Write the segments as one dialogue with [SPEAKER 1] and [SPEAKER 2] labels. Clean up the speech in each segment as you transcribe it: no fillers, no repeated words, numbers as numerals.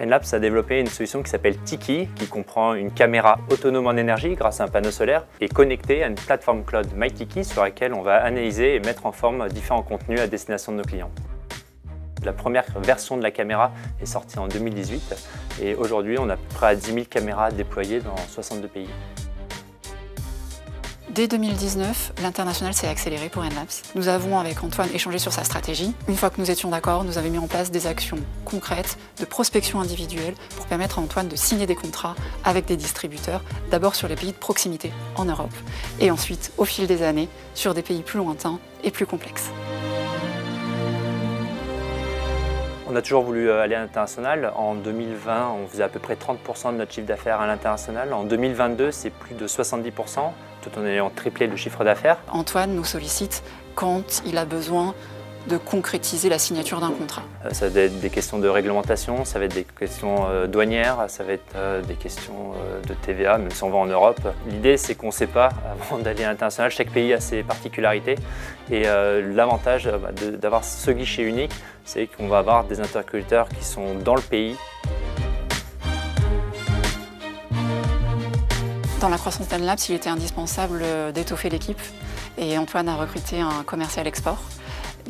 [SPEAKER 1] Enlabs a développé une solution qui s'appelle Tiki, qui comprend une caméra autonome en énergie grâce à un panneau solaire et connectée à une plateforme cloud MyTiki sur laquelle on va analyser et mettre en forme différents contenus à destination de nos clients. La première version de la caméra est sortie en 2018 et aujourd'hui on a à peu près 10 000 caméras déployées dans 62 pays.
[SPEAKER 2] Dès 2019, l'international s'est accéléré pour Enlabs. Nous avons, avec Antoine, échangé sur sa stratégie. Une fois que nous étions d'accord, nous avons mis en place des actions concrètes de prospection individuelle pour permettre à Antoine de signer des contrats avec des distributeurs, d'abord sur les pays de proximité en Europe, et ensuite, au fil des années, sur des pays plus lointains et plus complexes.
[SPEAKER 1] On a toujours voulu aller à l'international. En 2020, on faisait à peu près 30% de notre chiffre d'affaires à l'international. En 2022, c'est plus de 70%, tout en ayant triplé le chiffre d'affaires.
[SPEAKER 2] Antoine nous sollicite quand il a besoin de concrétiser la signature d'un contrat.
[SPEAKER 1] Ça va être des questions de réglementation, ça va être des questions douanières, ça va être des questions de TVA, même si on va en Europe. L'idée, c'est qu'on ne sait pas, avant d'aller à l'international, chaque pays a ses particularités. Et l'avantage d'avoir ce guichet unique, c'est qu'on va avoir des interlocuteurs qui sont dans le pays.
[SPEAKER 2] Dans la croissance d'Enlabs, il était indispensable d'étoffer l'équipe et Antoine a recruté un commercial export.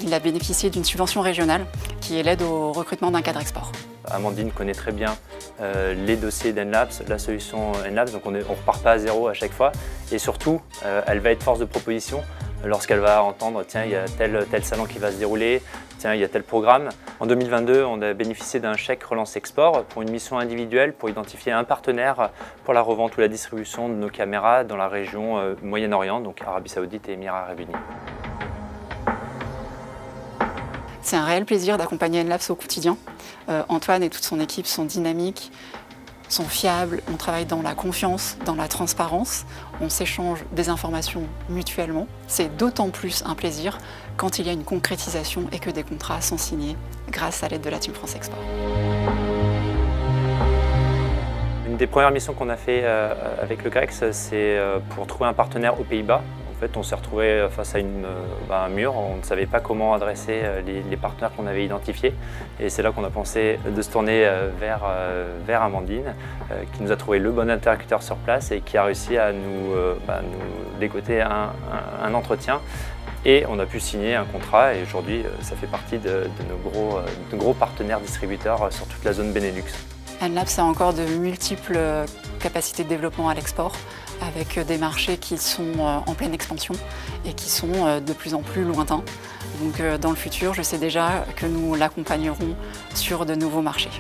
[SPEAKER 2] Il a bénéficié d'une subvention régionale qui est l'aide au recrutement d'un cadre export.
[SPEAKER 1] Amandine connaît très bien les dossiers d'Enlabs, la solution Enlabs, donc on ne repart pas à zéro à chaque fois. Et surtout, elle va être force de proposition lorsqu'elle va entendre « tiens, il y a tel salon qui va se dérouler, tiens, il y a tel programme ». En 2022, on a bénéficié d'un chèque relance export pour une mission individuelle pour identifier un partenaire pour la revente ou la distribution de nos caméras dans la région Moyen-Orient, donc Arabie Saoudite et Émirats Arabes Unis.
[SPEAKER 2] C'est un réel plaisir d'accompagner Enlabs au quotidien. Antoine et toute son équipe sont dynamiques, sont fiables, on travaille dans la confiance, dans la transparence, on s'échange des informations mutuellement. C'est d'autant plus un plaisir quand il y a une concrétisation et que des contrats sont signés grâce à l'aide de la Team France Export.
[SPEAKER 1] Une des premières missions qu'on a fait avec le GREX, c'est pour trouver un partenaire aux Pays-Bas. En fait, on s'est retrouvé face à un mur, on ne savait pas comment adresser les partenaires qu'on avait identifiés. Et c'est là qu'on a pensé de se tourner vers Amandine, qui nous a trouvé le bon interlocuteur sur place et qui a réussi à nous dégoter un entretien. Et on a pu signer un contrat et aujourd'hui, ça fait partie de nos gros partenaires distributeurs sur toute la zone Benelux.
[SPEAKER 2] Enlabs a encore de multiples capacités de développement à l'export, avec des marchés qui sont en pleine expansion et qui sont de plus en plus lointains. Donc dans le futur, je sais déjà que nous l'accompagnerons sur de nouveaux marchés.